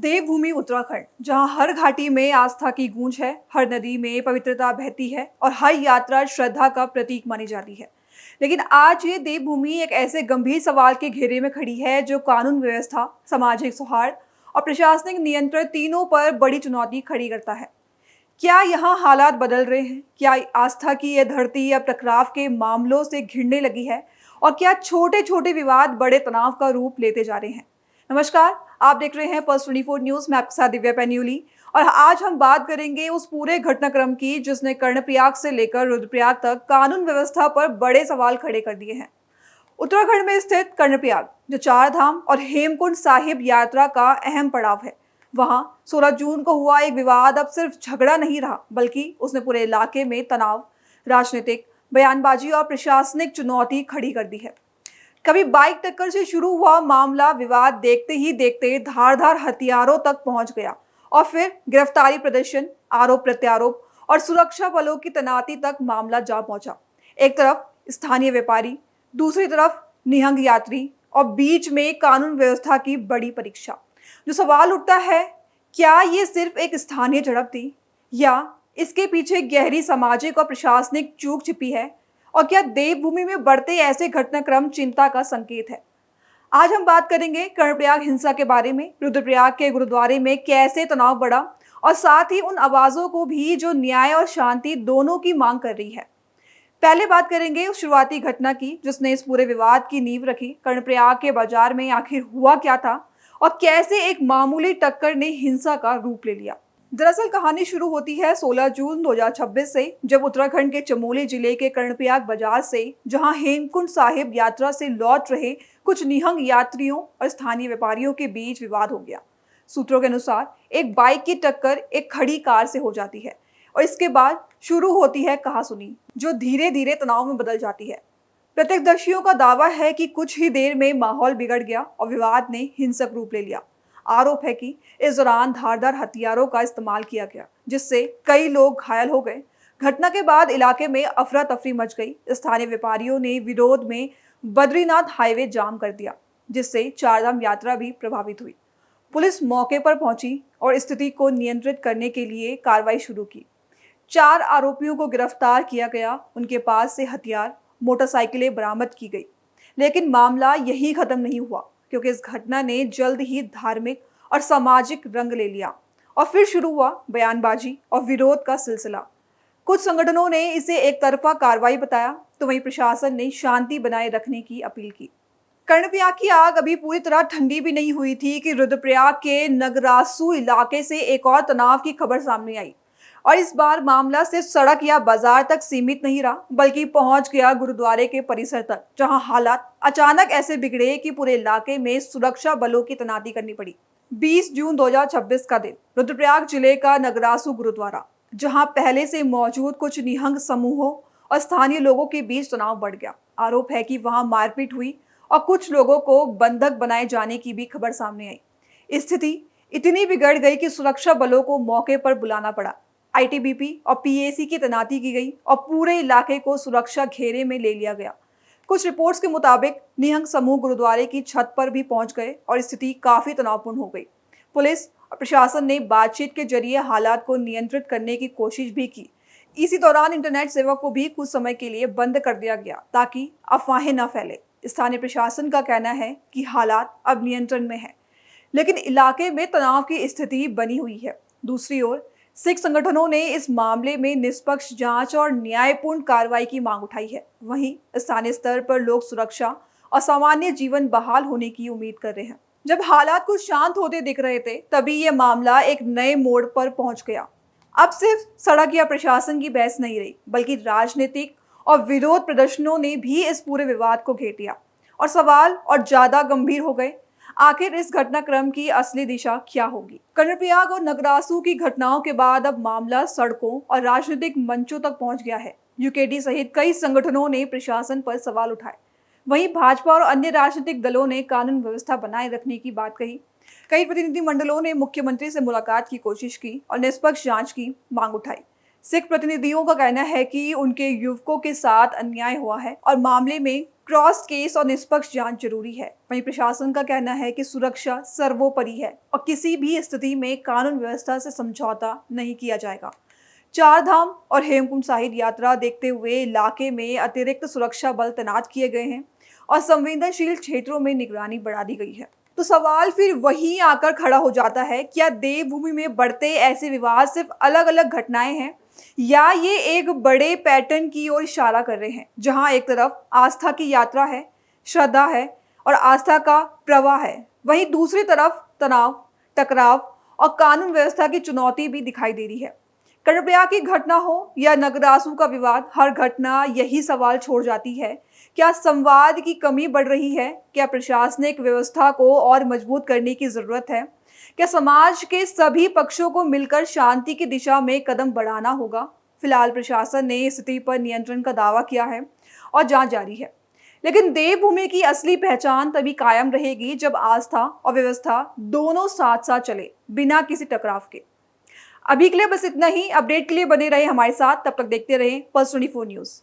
देवभूमि उत्तराखंड, जहां हर घाटी में आस्था की गूंज है, हर नदी में पवित्रता बहती है और हर यात्रा श्रद्धा का प्रतीक मानी जाती है। लेकिन आज ये देवभूमि एक ऐसे गंभीर सवाल के घेरे में खड़ी है जो कानून व्यवस्था, सामाजिक सौहार्द और प्रशासनिक नियंत्रण तीनों पर बड़ी चुनौती खड़ी करता है। क्या यहाँ हालात बदल रहे हैं? क्या आस्था की यह धरती अब टकराव के मामलों से घिरने लगी है? और क्या छोटे छोटे विवाद बड़े तनाव का रूप लेते जा रहे हैं? नमस्कार, आप देख रहे हैं पल्स 24 न्यूज में आपके साथ दिव्या पैन्यूली। और आज हम बात करेंगे उस पूरे घटनाक्रम की जिसने कर्णप्रयाग से लेकर रुद्रप्रयाग तक कानून व्यवस्था पर बड़े सवाल खड़े कर दिए हैं। उत्तराखंड में स्थित कर्णप्रयाग, जो चार धाम और हेमकुंड साहिब यात्रा का अहम पड़ाव है, वहां 16 जून को हुआ एक विवाद अब सिर्फ झगड़ा नहीं रहा, बल्कि उसने पूरे इलाके में तनाव, राजनीतिक बयानबाजी और प्रशासनिक चुनौती खड़ी कर दी है। कभी बाइक टक्कर से शुरू हुआ मामला विवाद देखते ही देखते धारदार हथियारों तक पहुंच गया और फिर गिरफ्तारी, प्रदर्शन, आरोप प्रत्यारोप और सुरक्षा बलों की तैनाती तक मामला जा पहुंचा। एक तरफ स्थानीय व्यापारी, दूसरी तरफ निहंग यात्री और बीच में कानून व्यवस्था की बड़ी परीक्षा। जो सवाल उठता है, क्या ये सिर्फ एक स्थानीय झड़प थी या इसके पीछे गहरी सामाजिक और प्रशासनिक चूक छिपी है? और क्या देवभूमि में बढ़ते ऐसे घटनाक्रम चिंता का संकेत है? आज हम बात करेंगे कर्णप्रयाग हिंसा के बारे में, रुद्रप्रयाग के गुरुद्वारे में कैसे तनाव बढ़ा और साथ ही उन आवाजों को भी जो न्याय और शांति दोनों की मांग कर रही है। पहले बात करेंगे उस शुरुआती घटना की जिसने इस पूरे विवाद की नींव रखी। कर्णप्रयाग के बाजार में आखिर हुआ क्या था और कैसे एक मामूली टक्कर ने हिंसा का रूप ले लिया। दरअसल कहानी शुरू होती है 16 जून 2026 से, जब उत्तराखंड के चमोली जिले के कर्णप्रयाग बाजार से, जहां हेमकुंड साहिब यात्रा से लौट रहे कुछ निहंग यात्रियों और स्थानीय व्यापारियों के बीच विवाद हो गया। सूत्रों के अनुसार एक बाइक की टक्कर एक खड़ी कार से हो जाती है और इसके बाद शुरू होती है कहासुनी, जो धीरे धीरे तनाव में बदल जाती है। प्रत्यक्षदर्शियों का दावा है कि कुछ ही देर में माहौल बिगड़ गया और विवाद ने हिंसक रूप ले लिया। आरोप है कि इस दौरान धारदार हथियारों का इस्तेमाल किया गया, जिससे कई लोग घायल हो गए। घटना के बाद इलाके में अफरा तफरी मच गई। स्थानीय व्यापारियों ने विरोध में बद्रीनाथ हाईवे जाम कर दिया, जिससे चारधाम यात्रा भी प्रभावित हुई। पुलिस मौके पर पहुंची और स्थिति को नियंत्रित करने के लिए कार्रवाई शुरू की। 4 आरोपियों को गिरफ्तार किया गया, उनके पास से हथियार, मोटरसाइकिलें बरामद की गई। लेकिन मामला यही खत्म नहीं हुआ, क्योंकि इस घटना ने जल्द ही धार्मिक और सामाजिक रंग ले लिया और फिर शुरू हुआ बयानबाजी और विरोध का सिलसिला। कुछ संगठनों ने इसे एक तरफा कार्रवाई बताया, तो वहीं प्रशासन ने शांति बनाए रखने की अपील की। कर्णप्रयाग की आग अभी पूरी तरह ठंडी भी नहीं हुई थी कि रुद्रप्रयाग के नगरासू इलाके से एक और तनाव की खबर सामने आई। और इस बार मामला सिर्फ सड़क या बाजार तक सीमित नहीं रहा, बल्कि पहुंच गया गुरुद्वारे के परिसर तक, जहां हालात अचानक ऐसे बिगड़े कि पूरे इलाके में सुरक्षा बलों की तैनाती करनी पड़ी। 20 जून 2026 का दिन, रुद्रप्रयाग जिले का नगरासू गुरुद्वारा, जहां पहले से मौजूद कुछ निहंग समूहों और स्थानीय लोगों के बीच तनाव बढ़ गया। आरोप है कि वहां मारपीट हुई और कुछ लोगों को बंधक बनाए जाने की भी खबर सामने आई। स्थिति इतनी बिगड़ गई कि सुरक्षा बलों को मौके पर बुलाना पड़ा। आईटीबीपी और पीएसी की तैनाती की गई और पूरे इलाके को सुरक्षा घेरे में ले लिया गया। कुछ रिपोर्ट्स के मुताबिक निहंग समूह गुरुद्वारे की छत पर भी पहुंच गए और स्थिति काफी तनावपूर्ण हो गई। पुलिस और प्रशासन ने बातचीत के जरिए हालात को नियंत्रित करने की कोशिश भी की। इसी दौरान इंटरनेट सेवा को भी कुछ समय के लिए बंद कर दिया गया ताकि अफवाहें न फैले। स्थानीय प्रशासन का कहना है कि हालात अब नियंत्रण में है, लेकिन इलाके में तनाव की स्थिति बनी हुई है। दूसरी ओर सिख संगठनों ने इस मामले में निष्पक्ष जांच और न्यायपूर्ण कार्रवाई की मांग उठाई है। वहीं स्थानीय स्तर पर लोग सुरक्षा और सामान्य जीवन बहाल होने की उम्मीद कर रहे हैं। जब हालात कुछ शांत होते दिख रहे थे, तभी यह मामला एक नए मोड़ पर पहुंच गया। अब सिर्फ सड़क या प्रशासन की बहस नहीं रही, बल्कि राजनीतिक और विरोध प्रदर्शनों ने भी इस पूरे विवाद को घेर लिया और सवाल और ज्यादा गंभीर हो गए। आखिर इस घटनाक्रम की असली दिशा क्या होगी? कर्णप्रयाग और नगरासू की घटनाओं के बाद अब मामला सड़कों और राजनीतिक मंचों तक पहुंच गया है। यूकेडी सहित कई संगठनों ने प्रशासन पर सवाल उठाए। वहीं भाजपा और अन्य राजनीतिक दलों ने कानून व्यवस्था बनाए रखने की बात कही। कई प्रतिनिधिमंडलों ने मुख्यमंत्री से मुलाकात की कोशिश की और निष्पक्ष जांच की मांग उठाई। सिख प्रतिनिधियों का कहना है कि उनके युवकों के साथ अन्याय हुआ है और मामले में क्रॉस केस और निष्पक्ष जांच जरूरी है। वहीं प्रशासन का कहना है कि सुरक्षा सर्वोपरि है और किसी भी स्थिति में कानून व्यवस्था से समझौता नहीं किया जाएगा। चार धाम और हेमकुंड साहिब यात्रा देखते हुए इलाके में अतिरिक्त सुरक्षा बल तैनात किए गए हैं और संवेदनशील क्षेत्रों में निगरानी बढ़ा दी गई है। तो सवाल फिर वहीं आकर खड़ा हो जाता है, क्या देवभूमि में बढ़ते ऐसे विवाद सिर्फ अलग अलग घटनाएं हैं या ये एक बड़े पैटर्न की ओर इशारा कर रहे हैं, जहां एक तरफ आस्था की यात्रा है, श्रद्धा है और आस्था का प्रवाह है, वहीं दूसरी तरफ तनाव, टकराव और कानून व्यवस्था की चुनौती भी दिखाई दे रही है। कर्णप्रयाग की घटना हो या नगरासू का विवाद, हर घटना यही सवाल छोड़ जाती है, क्या संवाद की कमी बढ़ रही है? क्या प्रशासनिक व्यवस्था को और मजबूत करने की जरूरत है? क्या समाज के सभी पक्षों को मिलकर शांति की दिशा में कदम बढ़ाना होगा? फिलहाल प्रशासन ने स्थिति पर नियंत्रण का दावा किया है और जांच जारी है, लेकिन देवभूमि की असली पहचान तभी कायम रहेगी जब आस्था और व्यवस्था दोनों साथ साथ चले, बिना किसी टकराव के। अभी के लिए बस इतना ही। अपडेट के लिए बने रहे हमारे साथ, तब तक देखते रहें पल्स 24 न्यूज़।